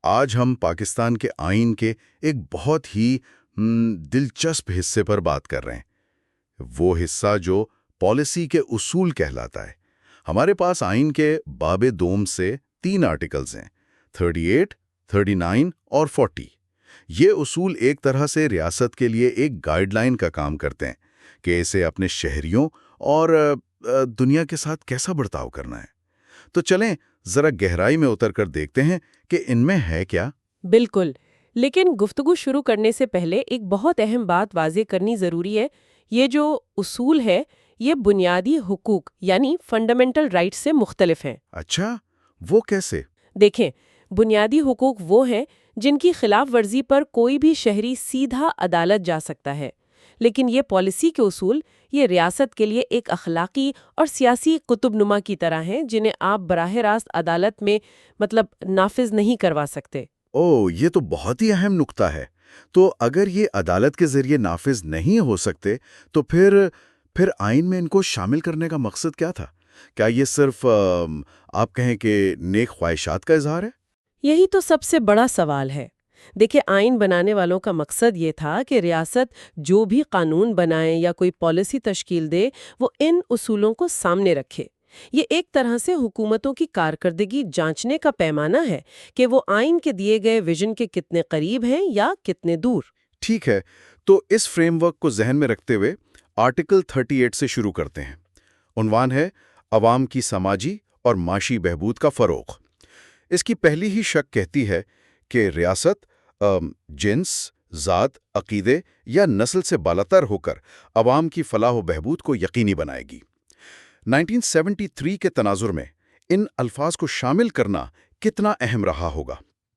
آج ہم پاکستان کے آئین کے ایک بہت ہی دلچسپ حصے پر بات کر رہے ہیں، وہ حصہ جو پالیسی کے اصول کہلاتا ہے۔ ہمارے پاس آئین کے باب دوم سے 3 آرٹیکلز ہیں، 38، 39 اور 40۔ یہ اصول ایک طرح سے ریاست کے لیے ایک گائیڈ لائن کا کام کرتے ہیں کہ اسے اپنے شہریوں اور دنیا کے ساتھ کیسا برتاؤ کرنا ہے۔ تو چلیں ذرا گہرائی میں اتر کر دیکھتے ہیں کہ ان میں ہے کیا۔ بالکل، لیکن گفتگو شروع کرنے سے پہلے ایک بہت اہم بات واضح کرنی ضروری ہے۔ یہ جو اصول ہے یہ بنیادی حقوق یعنی فنڈامنٹل رائٹ سے مختلف ہیں۔ اچھا، وہ کیسے؟ دیکھیں، بنیادی حقوق وہ ہیں جن کی خلاف ورزی پر کوئی بھی شہری سیدھا عدالت جا سکتا ہے، لیکن یہ پالیسی کے اصول یہ ریاست کے لیے ایک اخلاقی اور سیاسی قطب نما کی طرح ہیں جنہیں آپ براہ راست عدالت میں نافذ نہیں کروا سکتے۔ یہ تو بہت ہی اہم نقطہ ہے۔ تو اگر یہ عدالت کے ذریعے نافذ نہیں ہو سکتے تو پھر آئین میں ان کو شامل کرنے کا مقصد کیا تھا؟ کیا یہ صرف آپ کہیں کہ نیک خواہشات کا اظہار ہے؟ یہی تو سب سے بڑا سوال ہے۔ دیکھیں، آئین بنانے والوں کا مقصد یہ تھا کہ ریاست جو بھی قانون بنائے یا کوئی پالیسی تشکیل دے وہ ان اصولوں کو سامنے رکھے۔ یہ ایک طرح سے حکومتوں کی کارکردگی جانچنے کا پیمانہ ہے کہ وہ آئین کے دیے گئے ویژن کے کتنے قریب ہیں یا کتنے دور۔ ٹھیک ہے، تو اس فریم ورک کو ذہن میں رکھتے ہوئے آرٹیکل 38 سے شروع کرتے ہیں۔ عنوان ہے عوام کی سماجی اور معاشی بہبود کا فروغ۔ اس کی پہلی ہی شق کہتی ہے کہ ریاست جنس، ذات، عقیدے یا نسل سے بالاتر ہو کر عوام کی فلاح و بہبود کو یقینی بنائے گی۔ 1973 کے تناظر میں ان الفاظ کو شامل کرنا کتنا اہم رہا ہوگا؟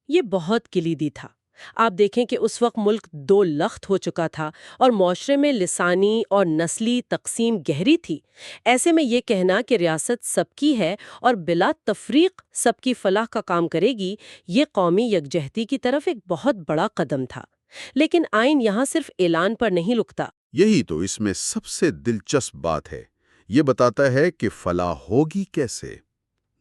یہ بہت کلیدی تھا۔ آپ دیکھیں کہ اس وقت ملک 2 لخت ہو چکا تھا اور معاشرے میں لسانی اور نسلی تقسیم گہری تھی۔ ایسے میں یہ کہنا کہ ریاست سب کی ہے اور بلا تفریق سب کی فلاح کا کام کرے گی، یہ قومی یکجہتی کی طرف ایک بہت بڑا قدم تھا۔ لیکن آئین یہاں صرف اعلان پر نہیں رکتا۔ یہی تو اس میں سب سے دلچسپ بات ہے۔ یہ بتاتا ہے کہ فلاح ہوگی کیسے۔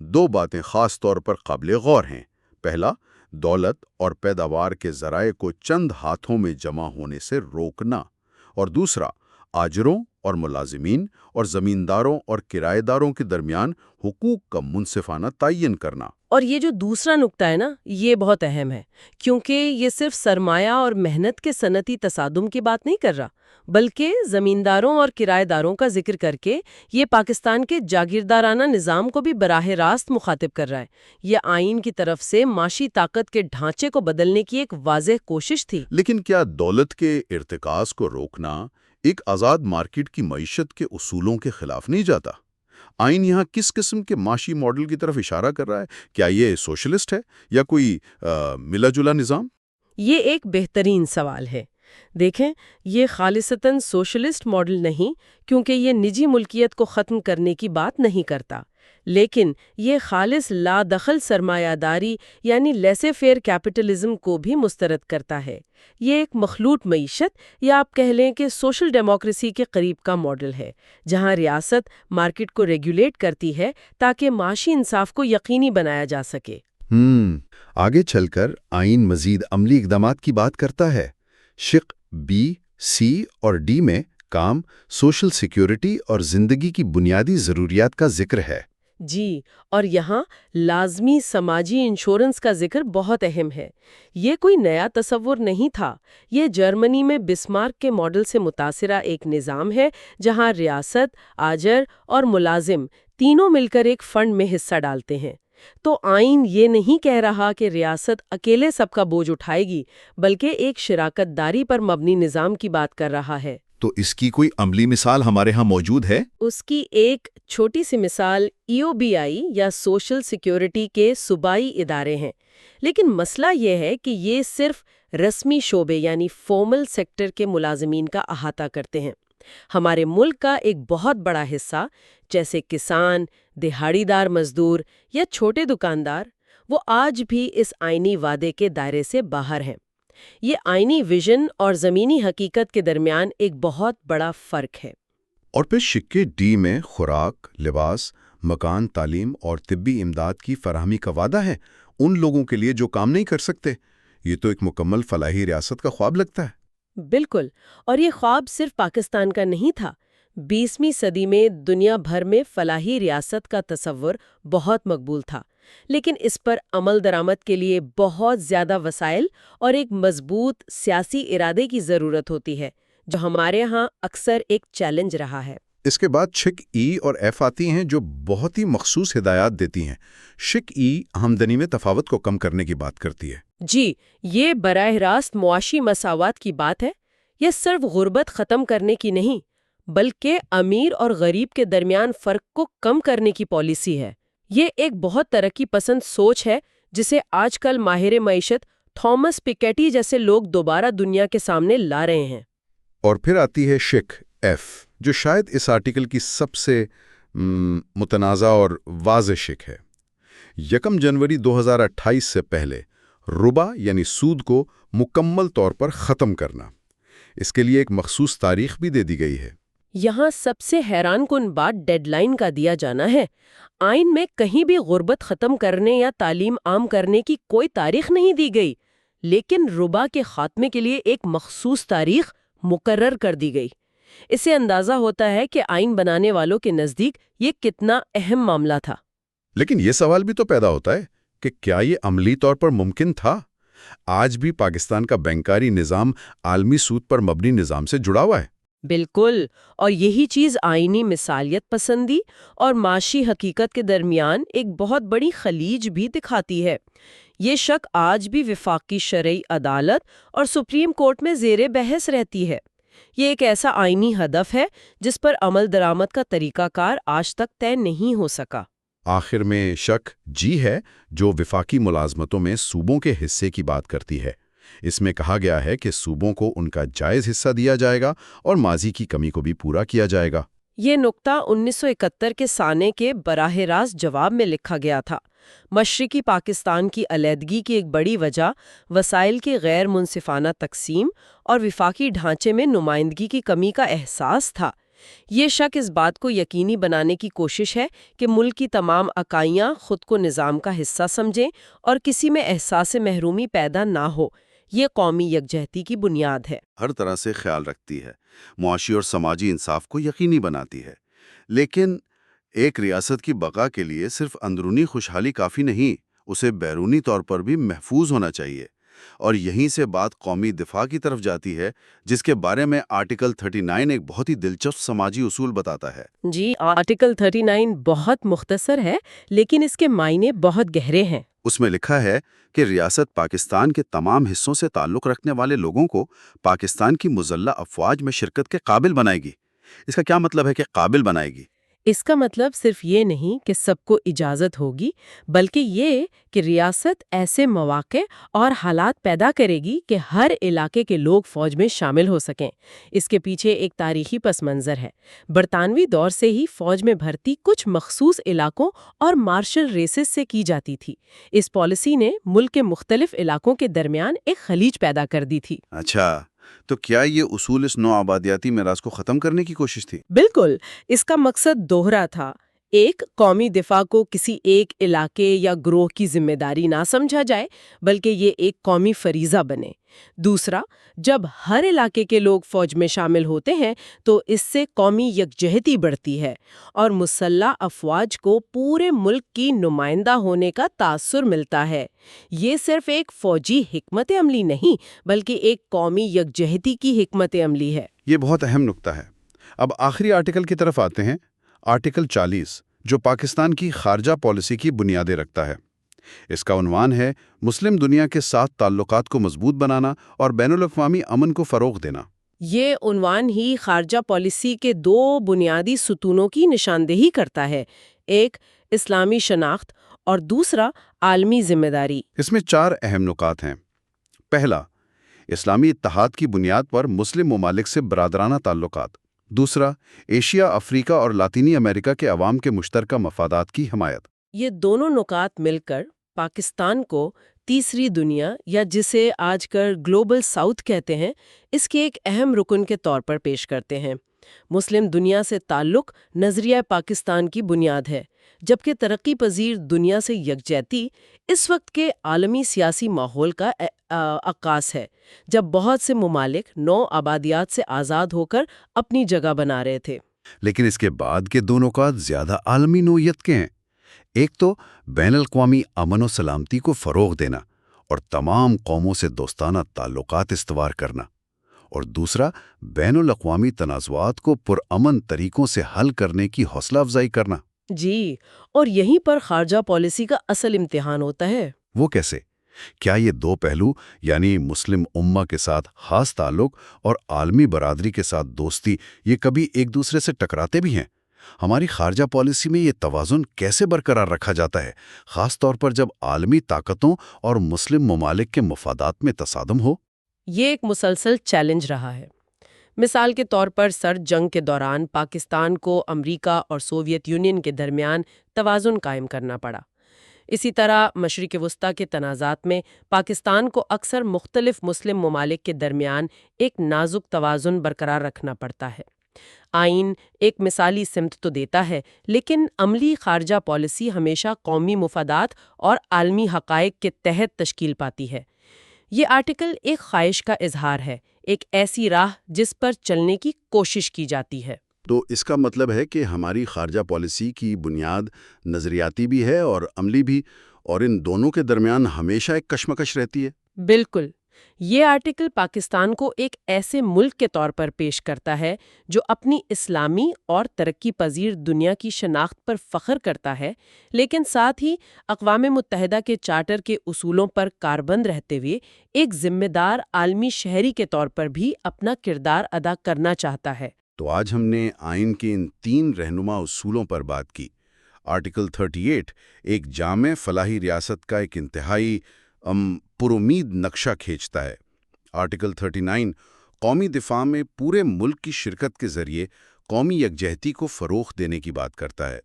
2 باتیں خاص طور پر قابل غور ہیں۔ پہلا، دولت اور پیداوار کے ذرائع کو چند ہاتھوں میں جمع ہونے سے روکنا، اور دوسرا، آجروں اور ملازمین اور زمینداروں اور کرایہ داروں کے درمیان حقوق کا منصفانہ تعین کرنا۔ اور یہ جو دوسرا نقطہ ہے نا، یہ بہت اہم ہے، کیونکہ یہ صرف سرمایہ اور محنت کے صنعتی تصادم کی بات نہیں کر رہا، بلکہ زمینداروں اور کرایہ داروں کا ذکر کر کے یہ پاکستان کے جاگیردارانہ نظام کو بھی براہ راست مخاطب کر رہا ہے۔ یہ آئین کی طرف سے معاشی طاقت کے ڈھانچے کو بدلنے کی ایک واضح کوشش تھی۔ لیکن کیا دولت کے ارتکاز کو روکنا ایک آزاد مارکیٹ کی معیشت کے اصولوں کے خلاف نہیں جاتا؟ آئین یہاں کس قسم کے معاشی ماڈل کی طرف اشارہ کر رہا ہے؟ کیا یہ سوشلسٹ ہے یا کوئی ملا جلا نظام؟ یہ ایک بہترین سوال ہے۔ دیکھیں، یہ خالصتاً سوشلسٹ ماڈل نہیں، کیونکہ یہ نجی ملکیت کو ختم کرنے کی بات نہیں کرتا، لیکن یہ خالص لا دخل سرمایہ داری یعنی لیسے فیئر کیپٹلزم کو بھی مسترد کرتا ہے۔ یہ ایک مخلوط معیشت یا آپ کہہ لیں کہ سوشل ڈیموکریسی کے قریب کا ماڈل ہے، جہاں ریاست مارکیٹ کو ریگولیٹ کرتی ہے تاکہ معاشی انصاف کو یقینی بنایا جا سکے۔ آگے چل کر آئین مزید عملی اقدامات کی بات کرتا ہے۔ شق بی، سی اور ڈی میں کام، سوشل سیکیورٹی اور زندگی کی بنیادی ضروریات کا ذکر ہے۔ جی، اور یہاں لازمی سماجی انشورنس کا ذکر بہت اہم ہے۔ یہ کوئی نیا تصور نہیں تھا، یہ جرمنی میں بسمارک کے ماڈل سے متاثرہ ایک نظام ہے جہاں ریاست، آجر اور ملازم تینوں مل کر ایک فنڈ میں حصہ ڈالتے ہیں۔ تو آئین یہ نہیں کہہ رہا کہ ریاست اکیلے سب کا بوجھ اٹھائے گی، بلکہ ایک شراکت داری پر مبنی نظام کی بات کر رہا ہے۔ تو اس کی کوئی عملی مثال ہمارے ہاں موجود ہے؟ اس کی ایک چھوٹی سی مثال EOBI یا سوشل سیکیورٹی کے صوبائی ادارے ہیں، لیکن مسئلہ یہ ہے کہ یہ صرف رسمی شعبے یعنی فارمل سیکٹر کے ملازمین کا احاطہ کرتے ہیں۔ ہمارے ملک کا ایک بہت بڑا حصہ جیسے کسان، دہاڑی دار مزدور یا چھوٹے دکاندار، وہ آج بھی اس آئینی وعدے کے دائرے سے باہر ہیں۔ یہ آئینی ویژن اور زمینی حقیقت کے درمیان ایک بہت بڑا فرق ہے۔ اور پھر شقے ڈی میں خوراک، لباس، مکان، تعلیم اور طبی امداد کی فراہمی کا وعدہ ہے۔ ان لوگوں کے لیے جو کام نہیں کر سکتے۔ یہ تو ایک مکمل فلاحی ریاست کا خواب لگتا ہے۔ بالکل، اور یہ خواب صرف پاکستان کا نہیں تھا۔ 20ویں صدی میں دنیا بھر میں فلاحی ریاست کا تصور بہت مقبول تھا، لیکن اس پر عمل درآمد کے لیے بہت زیادہ وسائل اور ایک مضبوط سیاسی ارادے کی ضرورت ہوتی ہے، جو ہمارے ہاں اکثر ایک چیلنج رہا ہے۔ اس کے بعد شق ای اور ایف آتی ہیں جو بہت ہی مخصوص ہدایات دیتی ہیں۔ شق ای آمدنی میں تفاوت کو کم کرنے کی بات کرتی ہے۔ جی، یہ براہ راست معاشی مساوات کی بات ہے۔ یہ صرف غربت ختم کرنے کی نہیں، بلکہ امیر اور غریب کے درمیان فرق کو کم کرنے کی پالیسی ہے۔ یہ ایک بہت ترقی پسند سوچ ہے جسے آج کل ماہر معیشت تھامس پیکیٹی جیسے لوگ دوبارہ دنیا کے سامنے لا رہے ہیں۔ اور پھر آتی ہے شق ایف، جو شاید اس آرٹیکل کی سب سے متنازع اور واضح شق ہے۔ 1 جنوری 2028 سے پہلے ربا یعنی سود کو مکمل طور پر ختم کرنا۔ اس کے لیے ایک مخصوص تاریخ بھی دے دی گئی ہے۔ یہاں سب سے حیران کن بات ڈیڈ لائن کا دیا جانا ہے۔ آئین میں کہیں بھی غربت ختم کرنے یا تعلیم عام کرنے کی کوئی تاریخ نہیں دی گئی، لیکن ربا کے خاتمے کے لیے ایک مخصوص تاریخ مقرر کر دی گئی۔ اس سے اندازہ ہوتا ہے کہ آئین بنانے والوں کے نزدیک یہ کتنا اہم معاملہ تھا۔ لیکن یہ سوال بھی تو پیدا ہوتا ہے کہ کیا یہ عملی طور پر ممکن تھا؟ آج بھی پاکستان کا بینکاری نظام عالمی سود پر مبنی نظام سے جڑا ہوا ہے۔ بالکل، اور یہی چیز آئینی مثالیت پسندی اور معاشی حقیقت کے درمیان ایک بہت بڑی خلیج بھی دکھاتی ہے۔ یہ شق آج بھی وفاقی شرعی عدالت اور سپریم کورٹ میں زیر بحث رہتی ہے۔ یہ ایک ایسا آئینی ہدف ہے جس پر عمل درآمد کا طریقہ کار آج تک طے نہیں ہو سکا۔ آخر میں شق جی ہے، جو وفاقی ملازمتوں میں صوبوں کے حصے کی بات کرتی ہے۔ اس میں کہا گیا ہے کہ صوبوں کو ان کا جائز حصہ دیا جائے گا اور ماضی کی کمی کو بھی پورا کیا جائے گا۔ یہ نقطہ 1971 کے سانے کے براہ راست جواب میں لکھا گیا تھا۔ مشرقی پاکستان کی علیحدگی کی ایک بڑی وجہ وسائل کی غیر منصفانہ تقسیم اور وفاقی ڈھانچے میں نمائندگی کی کمی کا احساس تھا۔ یہ شق اس بات کو یقینی بنانے کی کوشش ہے کہ ملک کی تمام اکائیاں خود کو نظام کا حصہ سمجھیں اور کسی میں احساس محرومی پیدا نہ ہو۔ یہ قومی یکجہتی کی بنیاد ہے۔ ہر طرح سے خیال رکھتی ہے، معاشی اور سماجی انصاف کو یقینی بناتی ہے۔ لیکن ایک ریاست کی بقا کے لیے صرف اندرونی خوشحالی کافی نہیں، اسے بیرونی طور پر بھی محفوظ ہونا چاہیے۔ اور یہیں سے بات قومی دفاع کی طرف جاتی ہے، جس کے بارے میں آرٹیکل 39 ایک بہت ہی دلچسپ سماجی اصول بتاتا ہے۔ جی، آرٹیکل 39 بہت مختصر ہے، لیکن اس کے معنی بہت گہرے ہیں۔ اس میں لکھا ہے کہ ریاست پاکستان کے تمام حصوں سے تعلق رکھنے والے لوگوں کو پاکستان کی مسلح افواج میں شرکت کے قابل بنائے گی۔ اس کا کیا مطلب ہے کہ قابل بنائے گی؟ اس کا مطلب صرف یہ نہیں کہ سب کو اجازت ہوگی، بلکہ یہ کہ ریاست ایسے مواقع اور حالات پیدا کرے گی کہ ہر علاقے کے لوگ فوج میں شامل ہو سکیں۔ اس کے پیچھے ایک تاریخی پس منظر ہے۔ برطانوی دور سے ہی فوج میں بھرتی کچھ مخصوص علاقوں اور مارشل ریسز سے کی جاتی تھی۔ اس پالیسی نے ملک کے مختلف علاقوں کے درمیان ایک خلیج پیدا کر دی تھی۔ اچھا، تو کیا یہ اصول اس نو آبادیاتی میراث کو ختم کرنے کی کوشش تھی؟ بالکل، اس کا مقصد دوہرا تھا۔ ایک، قومی دفاع کو کسی ایک علاقے یا گروہ کی ذمہ داری نہ سمجھا جائے، بلکہ یہ ایک قومی فریضہ بنے۔ دوسرا، جب ہر علاقے کے لوگ فوج میں شامل ہوتے ہیں تو اس سے قومی یکجہتی بڑھتی ہے اور مسلح افواج کو پورے ملک کی نمائندہ ہونے کا تاثر ملتا ہے۔ یہ صرف ایک فوجی حکمت عملی نہیں، بلکہ ایک قومی یکجہتی کی حکمت عملی ہے۔ یہ بہت اہم نکتہ ہے۔ اب آخری آرٹیکل کی طرف آتے ہیں، آرٹیکل 40، جو پاکستان کی خارجہ پالیسی کی بنیادیں رکھتا ہے۔ اس کا عنوان ہے مسلم دنیا کے ساتھ تعلقات کو مضبوط بنانا اور بین الاقوامی امن کو فروغ دینا۔ یہ عنوان ہی خارجہ پالیسی کے دو بنیادی ستونوں کی نشاندہی کرتا ہے، ایک اسلامی شناخت اور دوسرا عالمی ذمہ داری۔ اس میں 4 اہم نکات ہیں۔ پہلا، اسلامی اتحاد کی بنیاد پر مسلم ممالک سے برادرانہ تعلقات۔ دوسرا، ایشیا، افریقہ اور لاطینی امریکہ کے عوام کے مشترکہ مفادات کی حمایت۔ یہ دونوں نکات مل کر پاکستان کو تیسری دنیا، یا جسے آج کل گلوبل ساؤتھ کہتے ہیں، اس کے ایک اہم رکن کے طور پر پیش کرتے ہیں۔ مسلم دنیا سے تعلق نظریہ پاکستان کی بنیاد ہے، جبکہ ترقی پذیر دنیا سے یکجہتی اس وقت کے عالمی سیاسی ماحول کا عکاس ہے، جب بہت سے ممالک نو آبادیات سے آزاد ہو کر اپنی جگہ بنا رہے تھے۔ لیکن اس کے بعد کے دو نکات زیادہ عالمی نوعیت کے ہیں۔ ایک تو بین الاقوامی امن و سلامتی کو فروغ دینا اور تمام قوموں سے دوستانہ تعلقات استوار کرنا، اور دوسرا بین الاقوامی تنازعات کو پرامن طریقوں سے حل کرنے کی حوصلہ افزائی کرنا۔ جی، اور یہیں پر خارجہ پالیسی کا اصل امتحان ہوتا ہے۔ وہ کیسے؟ کیا یہ دو پہلو، یعنی مسلم امہ کے ساتھ خاص تعلق اور عالمی برادری کے ساتھ دوستی، یہ کبھی ایک دوسرے سے ٹکراتے بھی ہیں؟ ہماری خارجہ پالیسی میں یہ توازن کیسے برقرار رکھا جاتا ہے، خاص طور پر جب عالمی طاقتوں اور مسلم ممالک کے مفادات میں تصادم ہو؟ یہ ایک مسلسل چیلنج رہا ہے۔ مثال کے طور پر سرد جنگ کے دوران پاکستان کو امریکہ اور سوویت یونین کے درمیان توازن قائم کرنا پڑا۔ اسی طرح مشرق وسطیٰ کے تنازعات میں پاکستان کو اکثر مختلف مسلم ممالک کے درمیان ایک نازک توازن برقرار رکھنا پڑتا ہے۔ آئین ایک مثالی سمت تو دیتا ہے، لیکن عملی خارجہ پالیسی ہمیشہ قومی مفادات اور عالمی حقائق کے تحت تشکیل پاتی ہے۔ یہ آرٹیکل ایک خواہش کا اظہار ہے، ایک ایسی راہ جس پر چلنے کی کوشش کی جاتی ہے۔ تو اس کا مطلب ہے کہ ہماری خارجہ پالیسی کی بنیاد نظریاتی بھی ہے اور عملی بھی، اور ان دونوں کے درمیان ہمیشہ ایک کشمکش رہتی ہے۔ بالکل، یہ آرٹیکل پاکستان کو ایک ایسے ملک کے طور پر پیش کرتا ہے جو اپنی اسلامی اور ترقی پذیر دنیا کی شناخت پر فخر کرتا ہے، لیکن ساتھ ہی اقوام متحدہ کے چارٹر کے اصولوں پر کاربند رہتے ہوئے ایک ذمہ دار عالمی شہری کے طور پر بھی اپنا کردار ادا کرنا چاہتا ہے۔ تو آج ہم نے آئین کے ان 3 رہنما اصولوں پر بات کی۔ آرٹیکل 38 ایک جامع فلاحی ریاست کا ایک انتہائی پرامید نقشہ کھینچتا ہے۔ آرٹیکل 39 قومی دفاع میں پورے ملک کی شرکت کے ذریعے قومی یکجہتی کو فروغ دینے کی بات کرتا ہے،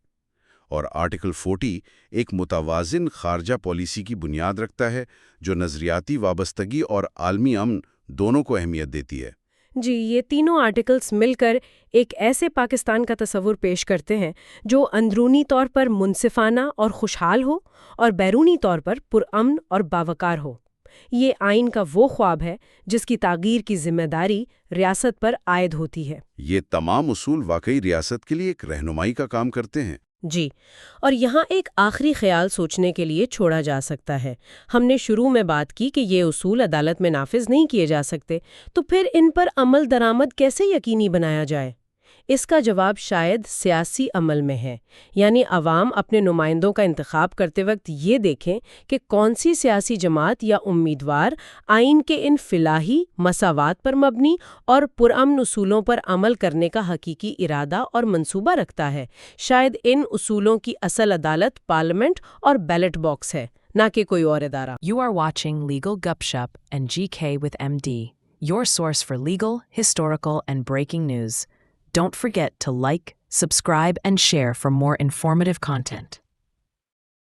اور آرٹیکل 40 ایک متوازن خارجہ پالیسی کی بنیاد رکھتا ہے جو نظریاتی وابستگی اور عالمی امن دونوں کو اہمیت دیتی ہے۔ جی، یہ تینوں آرٹیکلز مل کر ایک ایسے پاکستان کا تصور پیش کرتے ہیں جو اندرونی طور پر منصفانہ اور خوشحال ہو اور بیرونی طور پر پرامن اور باوقار ہو۔ یہ آئین کا وہ خواب ہے جس کی تعمیر کی ذمہ داری ریاست پر عائد ہوتی ہے۔ یہ تمام اصول واقعی ریاست کے لیے ایک رہنمائی کا کام کرتے ہیں۔ جی، اور یہاں ایک آخری خیال سوچنے کے لیے چھوڑا جا سکتا ہے۔ ہم نے شروع میں بات کی کہ یہ اصول عدالت میں نافذ نہیں کیے جا سکتے، تو پھر ان پر عمل درآمد کیسے یقینی بنایا جائے؟ اس کا جواب شاید سیاسی عمل میں ہے، یعنی عوام اپنے نمائندوں کا انتخاب کرتے وقت یہ دیکھیں کہ کون سی سیاسی جماعت یا امیدوار آئین کے ان فلاحی مساوات پر مبنی اور پرامن اصولوں پر عمل کرنے کا حقیقی ارادہ اور منصوبہ رکھتا ہے۔ شاید ان اصولوں کی اصل عدالت پارلیمنٹ اور بیلٹ باکس ہے، نہ کہ کوئی اور ادارہ۔ You are watching Legal Gupshup and GK with MD, your source for legal, historical, and breaking news. Don't forget to like, subscribe, and share for more informative content.